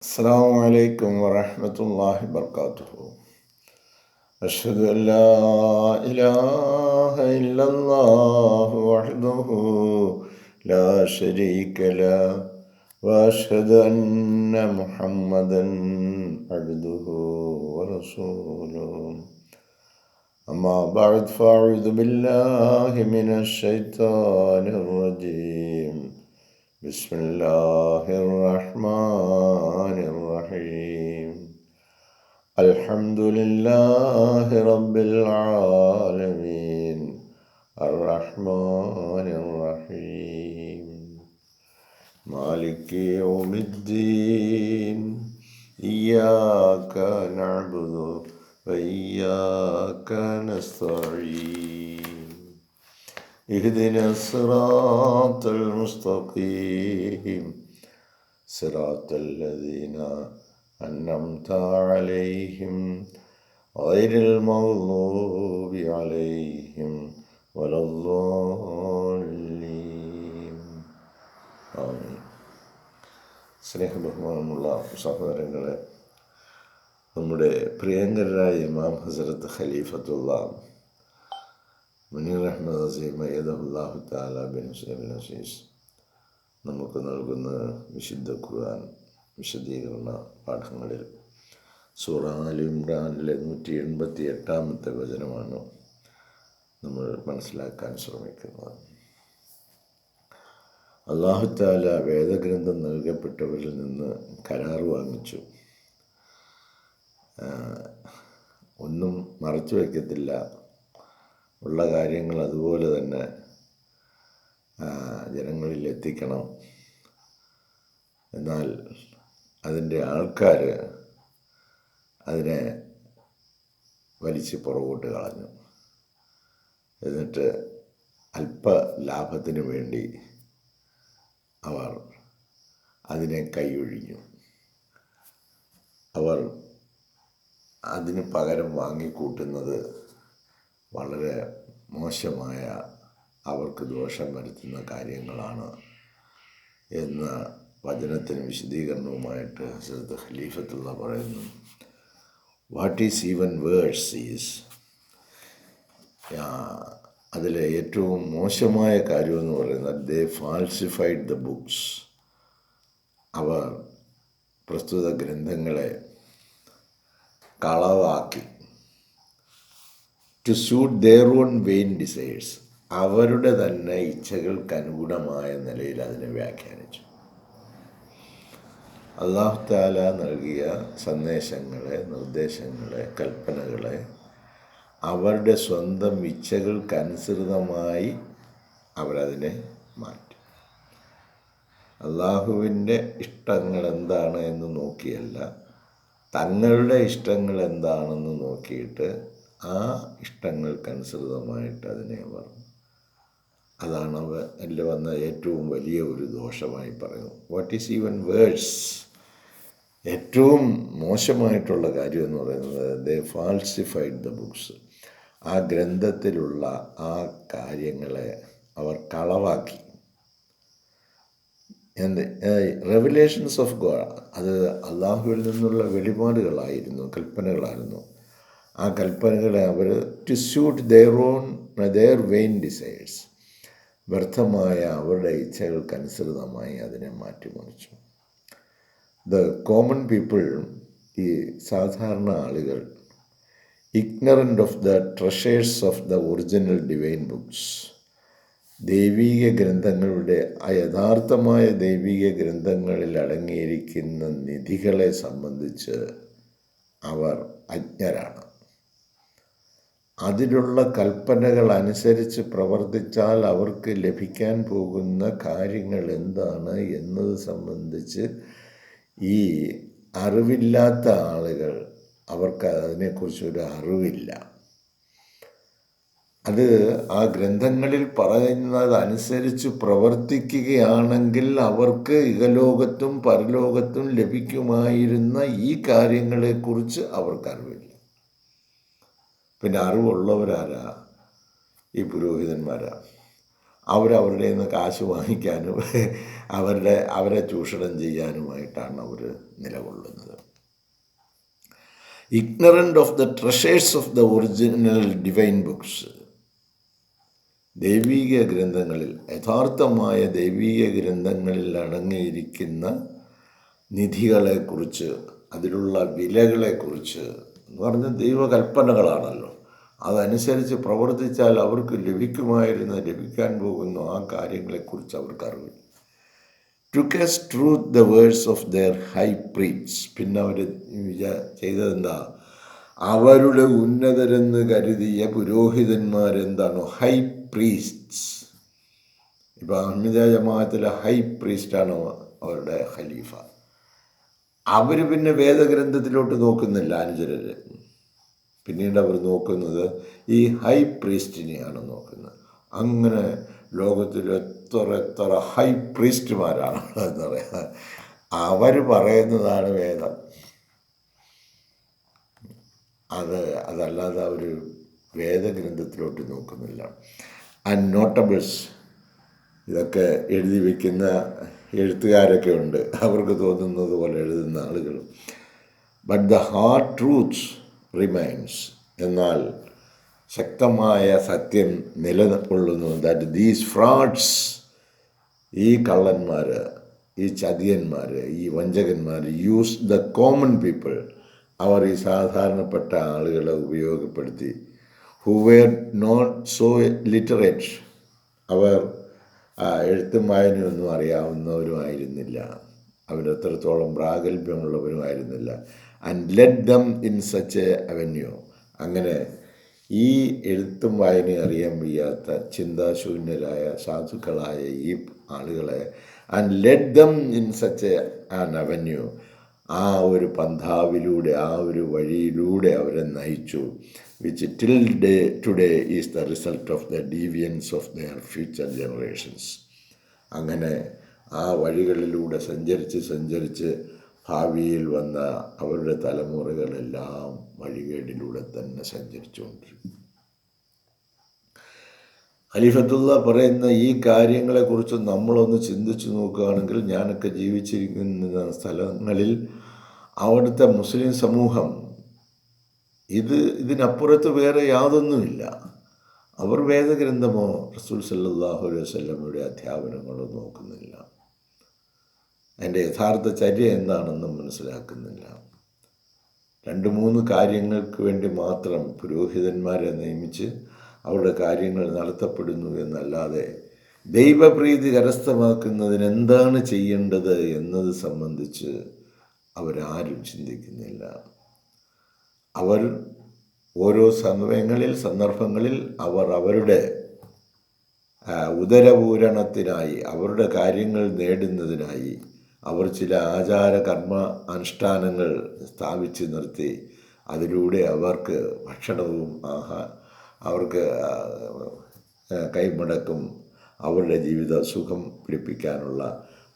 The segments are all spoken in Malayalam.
السلام عليكم ورحمة الله وبركاته. أشهد أن لا إله إلا الله وحده لا شريك له وأشهد أن محمدا عبده ورسوله. أما بعد فأعوذ بالله من الشيطان الرجيم. بسم الله الرحمن الرحيم. الحمد لله رب العالمين الرحمن الرحيم مالك يوم الدين إياك نعبد وإياك نستعين اهدنا الصراط المستقيم صراط الذين أنعمت عليهم غير المغضوب عليهم ولا الضالين. ആമീൻ. സ്നേഹബഹുമാനമുള്ള സഹോദരങ്ങളെ, നമ്മുടെ പ്രിയങ്കരായ ഇമാം ഹസ്രത്ത് ഖലീഫത്തുള്ള മുനീർ അഹ്മദ് അസീം അയ്യദഹുല്ലാഹു തആല ബിൻ ഹുസൈൻ അസീസ് നമുക്ക് നൽകുന്ന വിശുദ്ധ ഖുർആൻ വിശദീകരണ പാഠങ്ങളിൽ സൂറ ആൽ ഇംറാനിലെ 188 വചനമാണ് നമ്മൾ മനസ്സിലാക്കാൻ ശ്രമിക്കുന്നത്. അല്ലാഹു തആല വേദഗ്രന്ഥം നൽകപ്പെട്ടവരിൽ നിന്ന് കരാർ വാങ്ങിച്ചു. ഒന്നും മറച്ചു വയ്ക്കത്തില്ല, ഉള്ള കാര്യങ്ങൾ അതുപോലെ തന്നെ ജനങ്ങളിൽ എത്തിക്കണം. എന്നാൽ അതിൻ്റെ ആൾക്കാർ അതിനെ വലിച്ച് പുറകോട്ട് കളഞ്ഞു. എന്നിട്ട് അല്പ ലാഭത്തിന് വേണ്ടി അവർ അതിനെ കൈയൊഴിഞ്ഞു. അവർ അതിന് പകരം വാങ്ങിക്കൂട്ടുന്നത് വളരെ മോശമായ, അവർക്ക് ദോഷം വരുത്തുന്ന കാര്യങ്ങളാണ് എന്ന വചനത്തിന് വിശദീകരണവുമായിട്ട് ഹസ്രത്ത് ഖലീഫത്തുള്ള പറയുന്നു. What is even worse is, അതിലെ ഏറ്റവും മോശമായ കാര്യമെന്ന് പറയുന്നത് ദേ ഫാൾസിഫൈഡ് ദ ബുക്സ്. അവർ പ്രസ്തുത ഗ്രന്ഥങ്ങളെ കളവാക്കി. To suit their own vain desires, അവരുടെ തന്നെ ഇച്ഛകൾക്ക് അനുഗുണമായ നിലയിൽ അതിനെ വ്യാഖ്യാനിച്ചു. അല്ലാഹു തആല നൽകിയ സന്ദേശങ്ങളെ, നിർദ്ദേശങ്ങളെ, കൽപ്പനകളെ അവരുടെ സ്വന്തം ഇച്ഛകൾക്കനുസൃതമായി അവരതിനെ മാറ്റി. അള്ളാഹുവിൻ്റെ ഇഷ്ടങ്ങൾ എന്താണ് എന്ന് നോക്കിയല്ല, തങ്ങളുടെ ഇഷ്ടങ്ങൾ എന്താണെന്ന് നോക്കിയിട്ട് ആ ഇഷ്ടങ്ങൾക്കനുസൃതമായിട്ട് അതിനെ അവർ, അതാണ് അതിൽ വന്ന ഏറ്റവും വലിയ ഒരു ദോഷമായി പറയുന്നു. വാട്ട് ഈസ് ഈവൻ വേഴ്സ്, ഏറ്റവും മോശമായിട്ടുള്ള കാര്യം എന്ന് പറയുന്നത് ദേ ഫാൾസിഫൈഡ് ദ ബുക്സ്. ആ ഗ്രന്ഥത്തിലുള്ള ആ കാര്യങ്ങളെ അവർ കളവാക്കി. റെവലേഷൻസ് ഓഫ് ഗോഡ്, അത് അള്ളാഹുവിൽ നിന്നുള്ള വെളിപാടുകളായിരുന്നു, കൽപ്പനകളായിരുന്നു. ആ കൽപ്പനകളെ അവർ to suit their vain desires, വ്യർത്ഥമായ അവരുടെ ഇച്ഛകൾക്കനുസൃതമായി അതിനെ മാറ്റിമറിച്ചു. ദ കോമൺ പീപ്പിൾ, ഈ സാധാരണ ആളുകൾ, ignorant of the treasures of the original divine books, ദൈവീക ഗ്രന്ഥങ്ങളുടെ, യഥാർത്ഥമായ ദൈവീക ഗ്രന്ഥങ്ങളിൽ അടങ്ങിയിരിക്കുന്ന നിധികളെ സംബന്ധിച്ച് അവർ അജ്ഞരാണ്. അതിലുള്ള കൽപ്പനകൾ അനുസരിച്ച് പ്രവർത്തിച്ചാൽ അവർക്ക് ലഭിക്കാൻ പോകുന്ന കാര്യങ്ങൾ എന്താണ് എന്നത് സംബന്ധിച്ച് ഈ അറിവില്ലാത്ത ആളുകൾ, അവർക്ക് അതിനെക്കുറിച്ചൊരു അറിവില്ല. അത് ആ ഗ്രന്ഥങ്ങളിൽ പറയുന്നതനുസരിച്ച് പ്രവർത്തിക്കുകയാണെങ്കിൽ അവർക്ക് ഇഹലോകത്തും പരലോകത്തും ലഭിക്കുമായിരുന്ന ഈ കാര്യങ്ങളെക്കുറിച്ച് അവർക്കറിവില്ല. പിന്നെ അറിവുള്ളവരാരാ? ഈ പുരോഹിതന്മാരാ. അവരവരുടെ നിന്ന് കാശ് വാങ്ങിക്കാനും അവരെ ചൂഷണം ചെയ്യാനുമായിട്ടാണ് അവർ നിലകൊള്ളുന്നത്. Ignorant of the treasures of the original divine books, ദൈവീക ഗ്രന്ഥങ്ങളിൽ, യഥാർത്ഥമായ ദൈവീക ഗ്രന്ഥങ്ങളിൽ അടങ്ങിയിരിക്കുന്ന നിധികളെക്കുറിച്ച്, അതിലുള്ള വിലകളെക്കുറിച്ച് എന്ന് പറഞ്ഞാൽ ദൈവകൽപ്പനകളാണല്ലോ, അതനുസരിച്ച് പ്രവർത്തിച്ചാൽ അവർക്ക് ലഭിക്കാൻ പോകുന്ന ആ കാര്യങ്ങളെക്കുറിച്ച് അവർക്ക് അറിവില്ല. took as truth the words of their high priests. പിന്നെ അവർ ചെയ്തതെന്താ, അവരുടെ ഉന്നതരെന്ന് കരുതിയ പുരോഹിതന്മാരെന്താണോ ഹൈ പ്രീസ്റ്റ്സ്. ഇപ്പം അഹ്മദ ജമാഅത്തിലെ ഹൈ പ്രീസ്റ്റാണോ അവരുടെ ഖലീഫ. അവർ പിന്നെ വേദഗ്രന്ഥത്തിലോട്ട് നോക്കുന്നില്ല അനുചരർ. പിന്നീട് അവർ നോക്കുന്നത് ഈ ഹൈ പ്രീസ്റ്റിനെയാണ് നോക്കുന്നത്. അങ്ങനെ ലോകത്തിൽ എത്ര ഹൈ പ്രീസ്റ്റുമാരാണ് എന്ന് പറയാം. അവർ പറയുന്നതാണ് വേദം. അതല്ലാതെ അവർ വേദഗ്രന്ഥത്തിലോട്ട് നോക്കുന്നില്ല. ആൻഡ് നോട്ടബിൾസ്, ഇതൊക്കെ എഴുതി വയ്ക്കുന്ന എഴുത്തുകാരൊക്കെ ഉണ്ട്, അവർക്ക് തോന്നുന്നത് പോലെ എഴുതുന്ന ആളുകൾ. But the hard truths remains, എന്നാൽ ശക്തമായ സത്യം നിലകൊള്ളുന്നു. ദാറ്റ് ദീസ് ഫ്രോഡ്സ്, ഈ കള്ളന്മാർ, ഈ ചതിയന്മാർ, ഈ വഞ്ചകന്മാർ യൂസ് ദ കോമൺ പീപ്പിൾ, അവർ ഈ സാധാരണപ്പെട്ട ആളുകളെ ഉപയോഗപ്പെടുത്തി. Who were not so literate, അവർ എഴുത്തും വായനയൊന്നും അറിയാവുന്നവരുമായിരുന്നില്ല, അവരെത്രത്തോളം പ്രാഗൽഭ്യമുള്ളവരുമായിരുന്നില്ല. And let them in such a avenue, അങ്ങനെ ഈ എഴുത്തും വായനയും അറിയാൻ വയ്യാത്ത ചിന്താശൂന്യരായ സാധുക്കളായ ഈ ആളുകളെ, and let them in such an avenue, ആ ഒരു പന്ഥാവിലൂടെ, ആ ഒരു വഴിയിലൂടെ അവരെ നയിച്ചു. Which till today is the result of the deviance of their future generations. അങ്ങനെ ആ വഴികളിലൂടെ സഞ്ചരിച്ച് ഭാവിയിൽ വന്ന അവരുടെ തലമുറകളെല്ലാം വഴികേടിലൂടെ തന്നെ സഞ്ചരിച്ചുകൊണ്ടിരിക്കും. ഖലീഫത്തുള്ള പറയുന്ന ഈ കാര്യങ്ങളെക്കുറിച്ച് നമ്മളൊന്ന് ചിന്തിച്ചു നോക്കുകയാണെങ്കിൽ, ഞാനൊക്കെ ജീവിച്ചിരിക്കുന്ന സ്ഥലങ്ങളിൽ അവിടുത്തെ മുസ്ലിം സമൂഹം ഇതിനപ്പുറത്ത് വേറെ യാതൊന്നുമില്ല. അവർ വേദഗ്രന്ഥമോ റസൂൽ സല്ലല്ലാഹു അലൈഹി വസല്ലമയുടെ അധ്യാപനങ്ങളോ നോക്കുന്നില്ല. അതിൻ്റെ യഥാർത്ഥ ചര്യ എന്താണെന്നും മനസ്സിലാക്കുന്നില്ല. 2-3 കാര്യങ്ങൾക്ക് വേണ്ടി മാത്രം പുരോഹിതന്മാരെ നിയമിച്ച് അവരുടെ കാര്യങ്ങൾ നടത്തപ്പെടുന്നു എന്നല്ലാതെ ദൈവപ്രീതി കരസ്ഥമാക്കുന്നതിന് എന്താണ് ചെയ്യേണ്ടത് എന്നത് സംബന്ധിച്ച് അവരാരും ചിന്തിക്കുന്നില്ല. അവർ ഓരോ സന്ദർഭങ്ങളിൽ അവർ അവരുടെ ഉദരപൂരണത്തിനായി, അവരുടെ കാര്യങ്ങൾ നേടുന്നതിനായി അവർ ചില ആചാര കർമ്മ അനുഷ്ഠാനങ്ങൾ സ്ഥാപിച്ച് നിർത്തി. അതിലൂടെ അവർക്ക് ഭക്ഷണവും അവർക്ക് കൈമടക്കും, അവരുടെ ജീവിത സുഖം പിടിപ്പിക്കാനുള്ള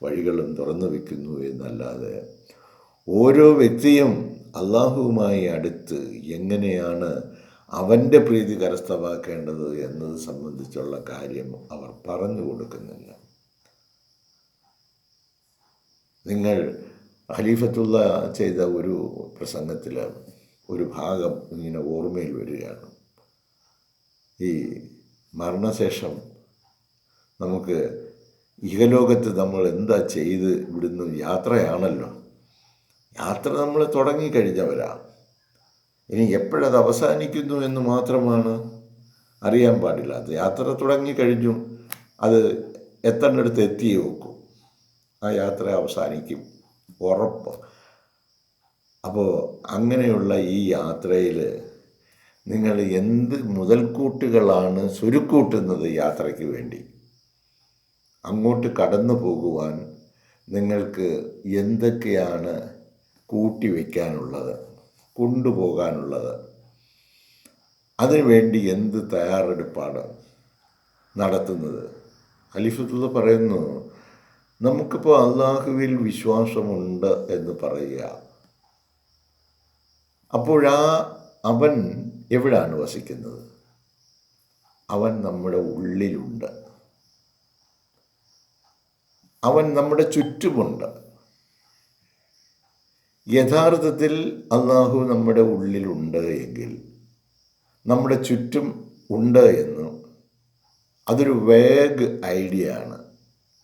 വഴികളും തുറന്നു വയ്ക്കുന്നു എന്നല്ലാതെ ഓരോ വ്യക്തിയും അള്ളാഹുവുമായി അടുത്ത് എങ്ങനെയാണ് അവൻ്റെ പ്രീതി കരസ്ഥമാക്കേണ്ടത് എന്നത് സംബന്ധിച്ചുള്ള കാര്യം അവർ പറഞ്ഞു കൊടുക്കുന്നില്ല. നിങ്ങൾ ഖലീഫത്തുള്ള ചെയ്ത ഒരു പ്രസംഗത്തിൽ ഒരു ഭാഗം ഇങ്ങനെ ഓർമ്മയിൽ വരികയാണ്. ഈ മരണശേഷം നമുക്ക് ഇഹലോകത്ത് നമ്മൾ എന്താ ചെയ്ത് ഇവിടുന്ന് യാത്രയാണല്ലോ, യാത്ര നമ്മൾ തുടങ്ങിക്കഴിഞ്ഞവരാണ്. ഇനി എപ്പോഴത് അവസാനിക്കുന്നു എന്ന് മാത്രമാണ് അറിയാൻ പാടില്ലാത്ത. യാത്ര തുടങ്ങിക്കഴിഞ്ഞു, അത് എത്തേണ്ടടുത്ത് എത്തിയേ വെക്കും, ആ യാത്ര അവസാനിക്കും, ഉറപ്പ്. അപ്പോൾ അങ്ങനെയുള്ള ഈ യാത്രയിൽ നിങ്ങൾ എന്ത് മുതൽക്കൂട്ടുകളാണ് സ്വരുക്കൂട്ടുന്നത് യാത്രയ്ക്ക് വേണ്ടി? അങ്ങോട്ട് കടന്നു പോകുവാൻ നിങ്ങൾക്ക് എന്തൊക്കെയാണ് കൂട്ടിവെക്കാനുള്ളത്, കൊണ്ടുപോകാനുള്ളത്? അതിനുവേണ്ടി എന്ത് തയ്യാറെടുപ്പാണ് നടത്തുന്നത്? ഖലീഫത്തുള്ള പറയുന്നു, നമുക്കിപ്പോൾ അള്ളാഹുവിൽ വിശ്വാസമുണ്ട് എന്ന് പറയുക. അവൻ എവിടാണ് വസിക്കുന്നത്? അവൻ നമ്മുടെ ഉള്ളിലുണ്ട്. അവൻ നമ്മുടെ ചുറ്റുമുണ്ട്. യഥാർത്ഥത്തിൽ അള്ളാഹു നമ്മുടെ ഉള്ളിലുണ്ട് എങ്കിൽ, നമ്മുടെ ചുറ്റും ഉണ്ട് എന്ന് അതൊരു വേഗ് ഐഡിയ ആണ്,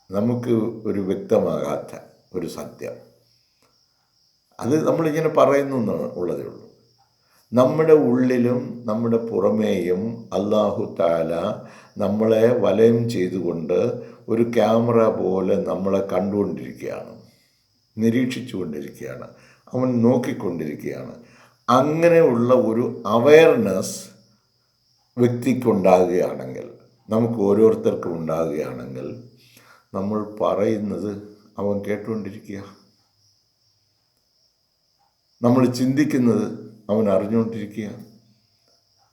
നമുക്ക് ഒരു വ്യക്തമാകാത്ത ഒരു സത്യം. അത് നമ്മളിങ്ങനെ പറയുന്നു ഉള്ളതേ ഉള്ളൂ. നമ്മുടെ ഉള്ളിലും നമ്മുടെ പുറമേയും അല്ലാഹു തആല നമ്മളെ വലയം ചെയ്തുകൊണ്ട് ഒരു ക്യാമറ പോലെ നമ്മളെ കണ്ടുകൊണ്ടിരിക്കുകയാണ്, നിരീക്ഷിച്ചു കൊണ്ടിരിക്കുകയാണ്, അവൻ നോക്കിക്കൊണ്ടിരിക്കുകയാണ്. അങ്ങനെയുള്ള ഒരു അവയർനെസ് വ്യക്തിക്കുണ്ടാകുകയാണെങ്കിൽ, നമുക്ക് ഓരോരുത്തർക്കും ഉണ്ടാകുകയാണെങ്കിൽ, നമ്മൾ പറയുന്നത് അവൻ കേട്ടുകൊണ്ടിരിക്കുക, നമ്മൾ ചിന്തിക്കുന്നത് അവൻ അറിഞ്ഞുകൊണ്ടിരിക്കുക,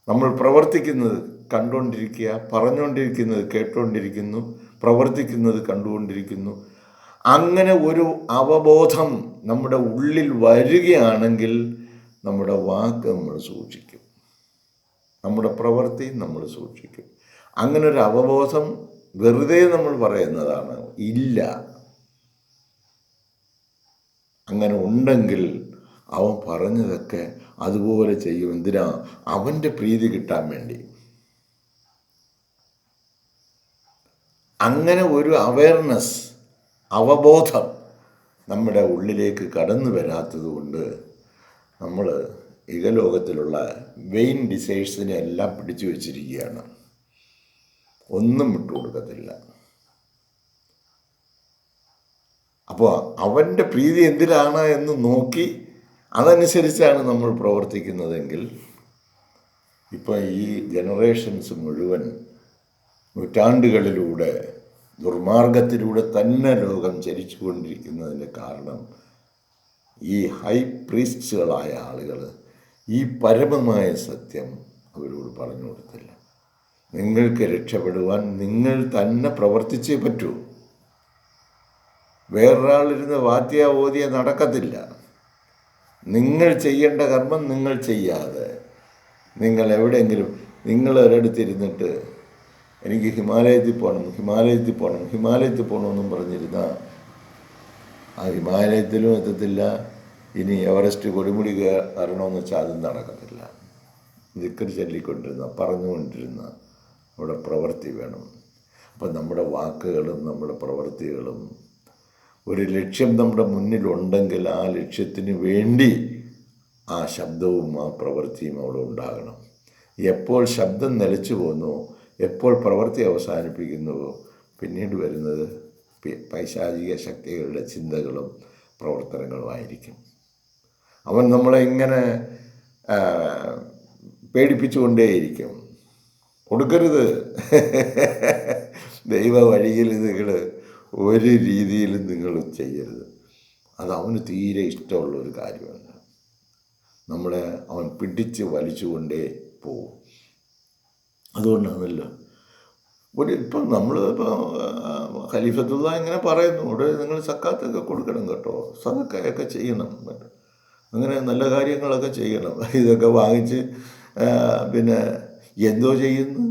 നമ്മൾ പ്രവർത്തിക്കുന്നത് കണ്ടുകൊണ്ടിരിക്കുക, പറഞ്ഞുകൊണ്ടിരിക്കുന്നത് കേട്ടുകൊണ്ടിരിക്കുന്നു, പ്രവർത്തിക്കുന്നത് കണ്ടുകൊണ്ടിരിക്കുന്നു. അങ്ങനെ ഒരു അവബോധം നമ്മുടെ ഉള്ളിൽ വരികയാണെങ്കിൽ നമ്മുടെ വാക്ക് നമ്മൾ സൂക്ഷിക്കും, നമ്മുടെ പ്രവൃത്തി നമ്മൾ സൂക്ഷിക്കും. അങ്ങനെ ഒരു അവബോധം വെറുതെ നമ്മൾ പറയുന്നതാണ്, ഇല്ല. അങ്ങനെ ഉണ്ടെങ്കിൽ അവൻ പറഞ്ഞതൊക്കെ അതുപോലെ ചെയ്യും. എന്തിനാ? അവൻ്റെ പ്രീതി കിട്ടാൻ വേണ്ടി. അങ്ങനെ ഒരു അവയർനെസ്, അവബോധം നമ്മുടെ ഉള്ളിലേക്ക് കടന്നു വരാത്തത് കൊണ്ട് നമ്മൾ ഇഹലോകത്തിലുള്ള വെയിൻ ഡിസൈഴ്സിനെ എല്ലാം പിടിച്ചു വച്ചിരിക്കുകയാണ്, ഒന്നും വിട്ടുകൊടുക്കത്തില്ല. അപ്പോൾ അവൻ്റെ പ്രീതി എന്തിനാണ് എന്ന് നോക്കി അതനുസരിച്ചാണ് നമ്മൾ പ്രവർത്തിക്കുന്നതെങ്കിൽ, ഇപ്പം ഈ ജനറേഷൻസ് മുഴുവൻ നൂറ്റാണ്ടുകളിലൂടെ ദുർമാർഗത്തിലൂടെ തന്നെ ലോകം ചരിച്ചു കൊണ്ടിരിക്കുന്നതിൻ്റെ കാരണം ഈ ഹൈ പ്രീസ്റ്റുകളായ ആളുകൾ ഈ പരമമായ സത്യം അവരോട് പറഞ്ഞു കൊടുത്തില്ല. നിങ്ങൾക്ക് രക്ഷപ്പെടുവാൻ നിങ്ങൾ തന്നെ പ്രവർത്തിച്ചേ പറ്റൂ. വേറൊരാളിരുന്ന് വാദ്യ ഓതിയ നടക്കത്തില്ല. നിങ്ങൾ ചെയ്യേണ്ട കർമ്മം നിങ്ങൾ ചെയ്യാതെ, നിങ്ങൾ എവിടെയെങ്കിലും, നിങ്ങൾ ഒരിടത്തിരുന്നിട്ട് എനിക്ക് ഹിമാലയത്തിൽ പോകണമെന്നും പറഞ്ഞിരുന്നാൽ ആ ഹിമാലയത്തിലും എത്തത്തില്ല. ഇനി എവറസ്റ്റ് കൊടുമുടി കയറണമെന്ന് വെച്ചാൽ അതും നടക്കത്തില്ല. ദിക്ർ ചൊല്ലിക്കൊണ്ടിരുന്ന, പറഞ്ഞുകൊണ്ടിരുന്ന അവിടെ പ്രവൃത്തി വേണം. അപ്പം നമ്മുടെ വാക്കുകളും നമ്മുടെ പ്രവൃത്തികളും, ഒരു ലക്ഷ്യം നമ്മുടെ മുന്നിലുണ്ടെങ്കിൽ ആ ലക്ഷ്യത്തിന് വേണ്ടി ആ ശബ്ദവും ആ പ്രവൃത്തിയും അവിടെ ഉണ്ടാകണം. എപ്പോൾ ശബ്ദം നിലച്ചു പോകുന്നുവോ, എപ്പോൾ പ്രവൃത്തി അവസാനിപ്പിക്കുന്നുവോ, പിന്നീട് വരുന്നത് പൈശാചിക ശക്തികളുടെ ചിന്തകളും പ്രവർത്തനങ്ങളുമായിരിക്കും. അവൻ നമ്മളെ ഇങ്ങനെ പേടിപ്പിച്ചുകൊണ്ടേയിരിക്കും. കൊടുക്കരുത്, ദൈവ വഴിയിൽ നിങ്ങൾ ഒരു രീതിയിലും നിങ്ങൾ ചെയ്യരുത്. അത് അവന് തീരെ ഇഷ്ടമുള്ളൊരു കാര്യമല്ല. നമ്മളെ അവൻ പിടിച്ച് വലിച്ചുകൊണ്ടേ പോവും. അതുകൊണ്ടാണല്ലോ ഇപ്പം നമ്മളിപ്പോൾ ഖലീഫത്തുള്ള ഇങ്ങനെ പറയുന്നു, ഇവിടെ നിങ്ങൾ സക്കാത്തൊക്കെ കൊടുക്കണം കേട്ടോ, സദക്കയൊക്കെ ചെയ്യണം, അങ്ങനെ നല്ല കാര്യങ്ങളൊക്കെ ചെയ്യണം. ഇതൊക്കെ വാങ്ങിച്ച് പിന്നെ എന്തോ ചെയ്യുന്നു,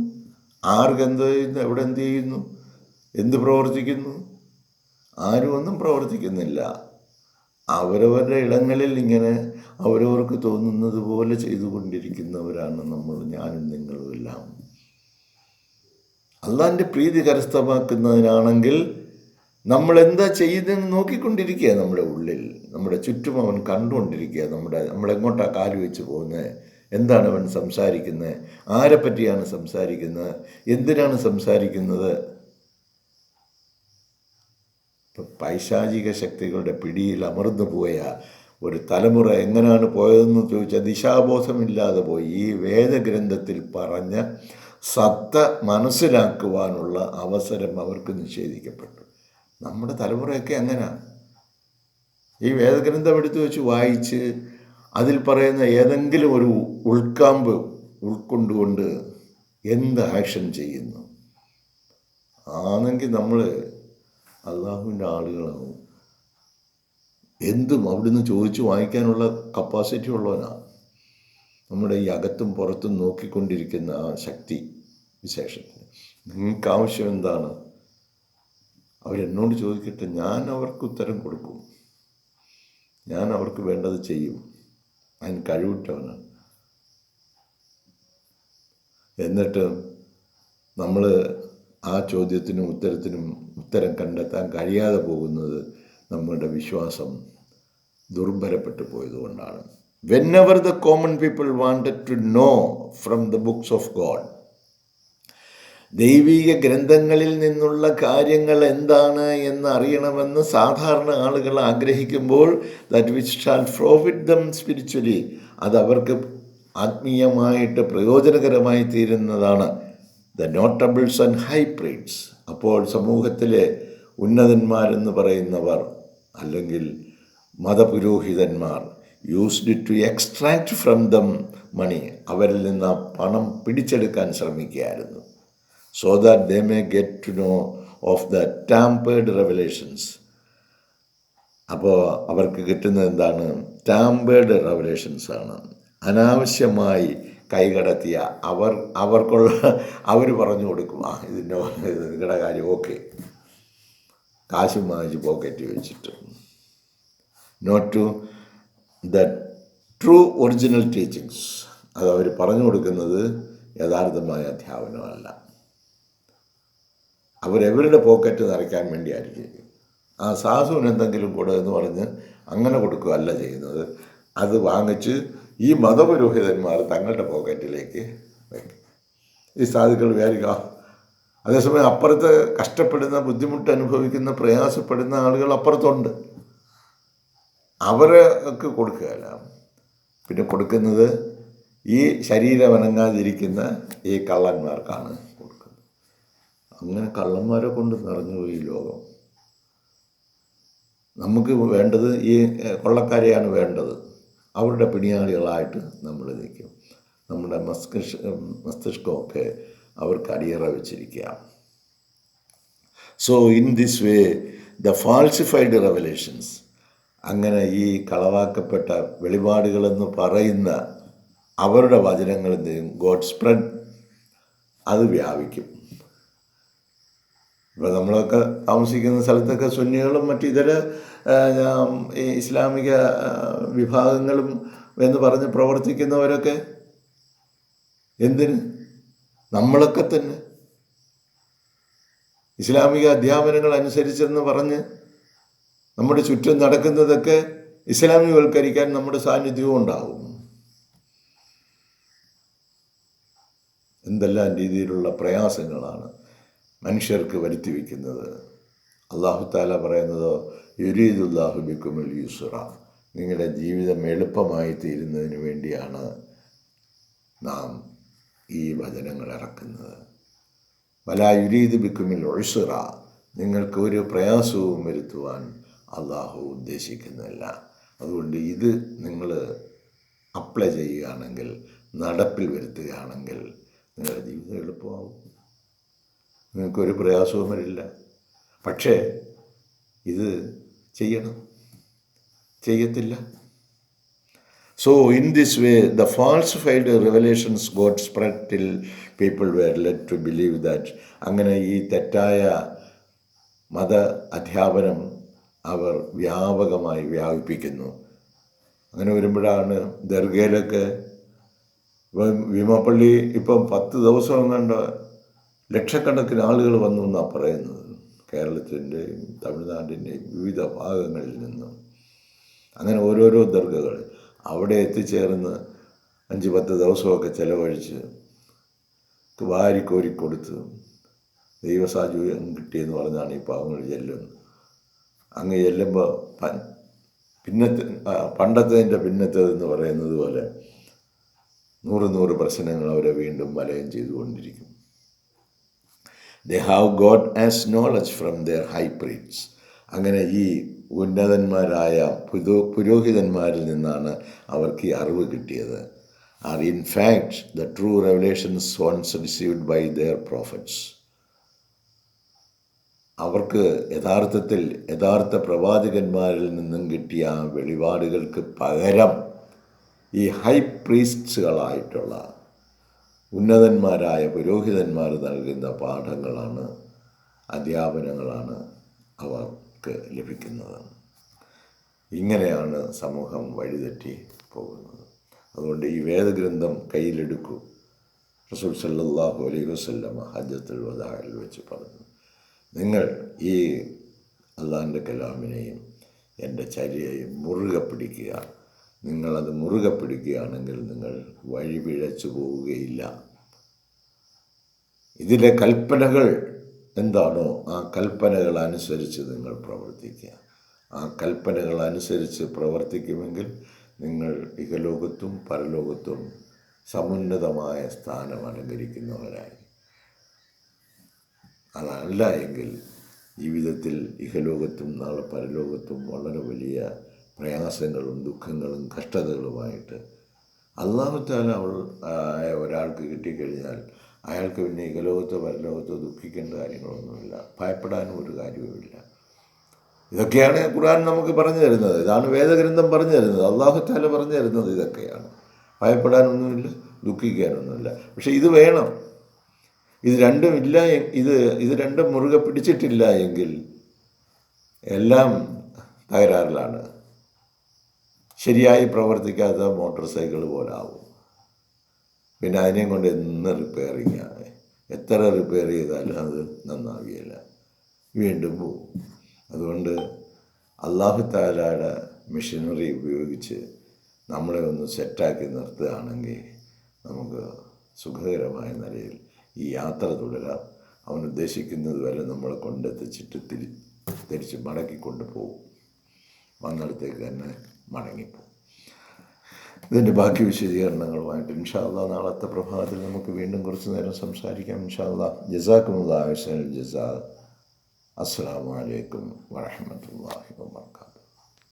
ആർക്കെന്തോ ചെയ്യുന്നു, എവിടെ എന്ത് ചെയ്യുന്നു, എന്ത് പ്രവർത്തിക്കുന്നു? ആരും ഒന്നും പ്രവർത്തിക്കുന്നില്ല. അവരവരുടെ ഇടങ്ങളിൽ ഇങ്ങനെ അവരവർക്ക് തോന്നുന്നത് പോലെ ചെയ്തുകൊണ്ടിരിക്കുന്നവരാണ് നമ്മൾ, ഞാനും നിങ്ങളും എല്ലാം. അള്ളാൻ്റെ പ്രീതി കരസ്ഥമാക്കുന്നതിനാണെങ്കിൽ നമ്മൾ എന്താ ചെയ്യുന്നതെന്ന് നോക്കിക്കൊണ്ടിരിക്കുക. നമ്മുടെ ഉള്ളിൽ, നമ്മുടെ ചുറ്റും അവൻ കണ്ടുകൊണ്ടിരിക്കുക. നമ്മളെങ്ങോട്ടാണ് കാല് വെച്ച് പോകുന്നത്, എന്താണ് അവൻ സംസാരിക്കുന്നത്, ആരെപ്പറ്റിയാണ് സംസാരിക്കുന്നത്, എന്തിനാണ് സംസാരിക്കുന്നത്. ഇപ്പം പൈശാചിക ശക്തികളുടെ പിടിയിൽ അമർന്നു പോയ ഒരു തലമുറ എങ്ങനെയാണ് പോയതെന്ന് ചോദിച്ചാൽ ദിശാബോധമില്ലാതെ പോയി. ഈ വേദഗ്രന്ഥത്തിൽ പറഞ്ഞ സത്ത മനസ്സിലാക്കുവാനുള്ള അവസരം അവർക്ക് നിഷേധിക്കപ്പെട്ടു. നമ്മുടെ തലമുറയൊക്കെ അങ്ങനെയാണ്. ഈ വേദഗ്രന്ഥം എടുത്തു വെച്ച് വായിച്ച് അതിൽ പറയുന്ന ഏതെങ്കിലും ഒരു ഉൾക്കാമ്പ് ഉൾക്കൊണ്ടുകൊണ്ട് എന്ത് ആക്ഷൻ ചെയ്യുന്നു ആണെങ്കിൽ നമ്മൾ അള്ളാഹുവിൻ്റെ ആളുകളാവും. എന്തും അവിടുന്ന് ചോദിച്ചു വാങ്ങിക്കാനുള്ള കപ്പാസിറ്റി ഉള്ളവനാണ്. നമ്മുടെ ഈ അകത്തും പുറത്തും നോക്കിക്കൊണ്ടിരിക്കുന്ന ആ ശക്തി വിശേഷത്തിന് നിങ്ങൾക്ക് ആവശ്യം എന്താണ്? അവരെന്നോട് ചോദിക്കട്ടെ, ഞാൻ അവർക്ക് ഉത്തരം കൊടുക്കും, ഞാൻ അവർക്ക് വേണ്ടത് ചെയ്യും. അതിന് കഴിവിട്ടവനാണ്. എന്നിട്ട് നമ്മൾ ആ ചോദ്യത്തിനും ഉത്തരം കണ്ടെത്താൻ കഴിയാതെ പോകുന്നത് നമ്മുടെ വിശ്വാസം ദുർബലപ്പെട്ടു പോയതുകൊണ്ടാണ്. Whenever the common people wanted to know from the books of God, ദൈവിക ഗ്രന്ഥങ്ങളിൽ നിന്നുള്ള കാര്യങ്ങൾ എന്താണ് എന്ന് അറിയണമെന്ന് സാധാരണ ആളുകൾ ആഗ്രഹിക്കുമ്പോൾ, that which shall profit them spiritually, അത് അവർക്ക് ആത്മീയമായിട്ട് പ്രയോജനകരമായി തീരുന്നതാണ്. The notables and high priests, അപ്പോൾ സമൂഹത്തിലെ ഉന്നതന്മാരെന്ന് പറയുന്നവർ അല്ലെങ്കിൽ മതപുരോഹിതന്മാർ used to extract from them money, അവരിൽ നിന്ന് ആ പണം പിടിച്ചെടുക്കാൻ ശ്രമിക്കുകയായിരുന്നു. So that they may get to know of the tampered revelations. അപ്പോൾ അവർക്ക് കിട്ടുന്നത് എന്താണ്? ടാമ്പേർഡ് റെവലേഷൻസ് ആണ്. അനാവശ്യമായി കൈകടത്തിയ അവർ പറഞ്ഞു കൊടുക്കും, ഇതിൻ്റെ നിങ്ങളുടെ കാര്യം ഓക്കെ, കാശും വാങ്ങിച്ച് പോക്കറ്റ് വെച്ചിട്ട്. Not to the true original teachings. അത് അവർ പറഞ്ഞു കൊടുക്കുന്നത് യഥാർത്ഥമായ അധ്യാപനമല്ല. അവരവരുടെ പോക്കറ്റ് നിറയ്ക്കാൻ വേണ്ടിയായിരിക്കും. ആ സാധുവിന് എന്തെങ്കിലും കൊടുന്ന് പറഞ്ഞ് അങ്ങനെ കൊടുക്കുകയല്ല ചെയ്യുന്നത്. അത് വാങ്ങിച്ച് ഈ മതപുരോഹിതന്മാർ തങ്ങളുടെ പോക്കറ്റിലേക്ക് വയ്ക്കും. ഈ സാധുക്കൾ വിചാരിക്കുക. അതേസമയം അപ്പുറത്ത് കഷ്ടപ്പെടുന്ന, ബുദ്ധിമുട്ട് അനുഭവിക്കുന്ന, പ്രയാസപ്പെടുന്ന ആളുകൾ അപ്പുറത്തുണ്ട്. അവർക്ക് കൊടുക്കുകയല്ല. പിന്നെ കൊടുക്കുന്നത് ഈ ശരീരം അനങ്ങാതിരിക്കുന്ന ഈ കള്ളന്മാർക്കാണ് കൊടുക്കുന്നത്. അങ്ങനെ കള്ളന്മാരെ കൊണ്ട് നിറഞ്ഞുപോയി ലോകം. നമുക്ക് വേണ്ടത് ഈ കൊള്ളക്കാരെയാണ് വേണ്ടത്. അവരുടെ പിണിയാളികളായിട്ട് നമ്മൾ നിൽക്കും. നമ്മുടെ മസ്തിഷ്കമൊക്കെ അവർക്ക് അടിയറ വെച്ചിരിക്കുക. So in this way the falsified revelations, അങ്ങനെ ഈ കളവാക്കപ്പെട്ട വെളിപാടുകളെന്ന് പറയുന്ന അവരുടെ വചനങ്ങളിൽ നിന്നും ഗോഡ് സ്പ്രെഡ്, അത് വ്യാപിക്കും. ഇപ്പോൾ നമ്മളൊക്കെ താമസിക്കുന്ന സ്ഥലത്തൊക്കെ സുന്നികളും മറ്റ് ഇതര ഇസ്ലാമിക വിഭാഗങ്ങളും എന്ന് പറഞ്ഞ് പ്രവർത്തിക്കുന്നവരൊക്കെ എന്തിന്? നമ്മളൊക്കെ തന്നെ ഇസ്ലാമിക അധ്യാപനങ്ങൾ അനുസരിച്ചെന്ന് പറഞ്ഞ് നമ്മുടെ ചുറ്റും നടക്കുന്നതൊക്കെ ഇസ്ലാമികവൽക്കരിക്കാൻ നമ്മുടെ സാന്നിധ്യവും ഉണ്ടാവും. എന്തെല്ലാം രീതിയിലുള്ള പ്രയാസങ്ങളാണ് മനുഷ്യർക്ക് വരുത്തി വയ്ക്കുന്നത്. അല്ലാഹു തആല പറയുന്നതോ യുരീദുല്ലാഹു ബിക്കുമുൽ യുസ്റ, നിങ്ങളുടെ ജീവിതം എളുപ്പമായി തീരുന്നതിന് വേണ്ടിയാണ് നാം ഈ വചനങ്ങൾ ഇറക്കുന്നത്. വലാ യുരീദു ബിക്കുമുൽ ഉസ്റ, നിങ്ങൾക്ക് ഒരു പ്രയാസവും വരുത്തുവാൻ അള്ളാഹു ഉദ്ദേശിക്കുന്നില്ല. അതുകൊണ്ട് ഇത് നിങ്ങൾ അപ്ലൈ ചെയ്യുകയാണെങ്കിൽ, നടപ്പിൽ വരുത്തുകയാണെങ്കിൽ നിങ്ങളുടെ ജീവിതം എളുപ്പമാവും. നിങ്ങൾക്കൊരു പ്രയാസവും വരില്ല. പക്ഷേ ഇത് ചെയ്യത്തില്ല. So in this way the falsified revelations got spread till people were led to believe that. അങ്ങനെ ഈ തെറ്റായ മത അധ്യാപനം അവർ വ്യാപകമായി വ്യാപിപ്പിക്കുന്നു. അങ്ങനെ വരുമ്പോഴാണ് ദർഗയിലൊക്കെ ഭീമപ്പള്ളി ഇപ്പം 10 ദിവസം കണ്ട് ലക്ഷക്കണക്കിന് ആളുകൾ വന്നു എന്നാണ് പറയുന്നത്. കേരളത്തിൻ്റെയും തമിഴ്നാടിൻ്റെയും വിവിധ ഭാഗങ്ങളിൽ നിന്നും. അങ്ങനെ ഓരോരോ ദർഗകൾ അവിടെ എത്തിച്ചേർന്ന് 5-10 ദിവസമൊക്കെ ചിലവഴിച്ച് വാരിക്കോരി കൊടുത്ത് ദൈവസാജുര്യം കിട്ടിയെന്ന് പറഞ്ഞാണ് ഈ പാവങ്ങൾ ചെല്ലുന്നത്. അങ്ങ് ചെല്ലുമ്പോൾ പണ്ടത്തേതിൻ്റെ പിന്നത്തേതെന്ന് പറയുന്നത് പോലെ 100 പ്രശ്നങ്ങൾ അവരെ വീണ്ടും വലയം ചെയ്തുകൊണ്ടിരിക്കും. They have got as knowledge from their high priests. അങ്ങനെ ഈ ഉന്നതന്മാരായ പുരോഹിതന്മാരിൽ നിന്നാണ് അവർക്ക് ഈ അറിവ് കിട്ടിയത്. Are in fact the true revelations once received by their prophets. അവർക്ക് യഥാർത്ഥ പ്രവാചകന്മാരിൽ നിന്നും കിട്ടിയ ആ വെളിപാടുകൾക്ക് പകരം ഈ ഹൈ പ്രീസ്റ്റുകളായിട്ടുള്ള ഉന്നതന്മാരായ പുരോഹിതന്മാർ നൽകുന്ന പാഠങ്ങളാണ്, അധ്യാപനങ്ങളാണ് അവർക്ക് ലഭിക്കുന്നതാണ്. ഇങ്ങനെയാണ് സമൂഹം വഴിതെറ്റി പോകുന്നത്. അതുകൊണ്ട് ഈ വേദഗ്രന്ഥം കയ്യിലെടുക്കൂ. റസൂൽ സല്ലല്ലാഹു അലൈഹി വസല്ലമ ഹജ്ജത്തുൽ വദാഇൽ വെച്ച് പറഞ്ഞു, നിങ്ങൾ ഈ അള്ളാഹിൻ്റെ കലാമിനെയും എൻ്റെ ചര്യയെയും മുറുകെ പിടിക്കുക. നിങ്ങളത് മുറുകെ പിടിക്കുകയാണെങ്കിൽ നിങ്ങൾ വഴി പിഴച്ചു പോവുകയില്ല. ഇതിലെ കൽപ്പനകൾ എന്താണോ ആ കൽപ്പനകൾ അനുസരിച്ച് നിങ്ങൾ പ്രവർത്തിക്കുക. ആ കൽപ്പനകൾ അനുസരിച്ച് പ്രവർത്തിക്കുമെങ്കിൽ നിങ്ങൾ ഇഹലോകത്തും പരലോകത്തും സമുന്നതമായ സ്ഥാനം അലങ്കരിക്കുന്നവരായി. അതല്ല എങ്കിൽ ജീവിതത്തിൽ ഇഹലോകത്തും നാളെ പരലോകത്തും വളരെ വലിയ പ്രയാസങ്ങളും ദുഃഖങ്ങളും കഷ്ടതകളുമായിട്ട് അല്ലാഹു തആല ഒരാൾക്ക് കിട്ടിക്കഴിഞ്ഞാൽ അയാൾക്ക് പിന്നെ ഇഹലോകത്തോ പരലോകത്തോ ദുഃഖിക്കേണ്ട കാര്യങ്ങളൊന്നുമില്ല, ഭയപ്പെടാനും ഒരു കാര്യവുമില്ല. ഇതൊക്കെയാണ് ഖുർആൻ നമുക്ക് പറഞ്ഞു തരുന്നത്. ഇതാണ് വേദഗ്രന്ഥം പറഞ്ഞു തരുന്നത്. അല്ലാഹു തആല പറഞ്ഞു തരുന്നത് ഇതൊക്കെയാണ്. ഭയപ്പെടാനൊന്നുമില്ല, ദുഃഖിക്കാനൊന്നുമില്ല. പക്ഷെ ഇത് വേണം. ഇത് രണ്ടും ഇല്ല, ഇത് രണ്ടും മുറുകെ പിടിച്ചിട്ടില്ല എങ്കിൽ എല്ലാം തകരാറിലാണ്. ശരിയായി പ്രവർത്തിക്കാത്ത മോട്ടോർ സൈക്കിൾ പോലെ ആവും. പിന്നെ അതിനെയും കൊണ്ട് എന്ന് റിപ്പയറിങ് ആണ്. എത്ര റിപ്പയർ ചെയ്താലും അത് നന്നാവുകയില്ല, വീണ്ടും പോവും. അതുകൊണ്ട് അല്ലാഹു തആലയുടെ മെഷീനറി ഉപയോഗിച്ച് നമ്മളെ ഒന്ന് സെറ്റാക്കി നിർത്തുകയാണെങ്കിൽ നമുക്ക് സുഖകരമായ നിലയിൽ ഈ യാത്ര തുടരാം. അവൻ ഉദ്ദേശിക്കുന്നത് വരെ നമ്മളെ കൊണ്ടെത്തിച്ചിട്ട് തിരിച്ച് മടക്കിക്കൊണ്ട് പോകും. വന്നിടത്തേക്ക് തന്നെ മടങ്ങിപ്പോവും. ഇതിൻ്റെ ബാക്കി വിശദീകരണങ്ങളുമായിട്ട് ഇൻഷാ അല്ലാഹ് നാളത്തെ പ്രഭാതത്തിൽ നമുക്ക് വീണ്ടും കുറച്ച് നേരം സംസാരിക്കാം. ഇൻഷാ അല്ലാഹ്. ജസാക്കുമുല്ലാഹു ഖൈറൽ ജസാ. അസ്സലാമു അലൈക്കും വറഹ്മത്തുള്ളാഹി വബറകാതുഹു.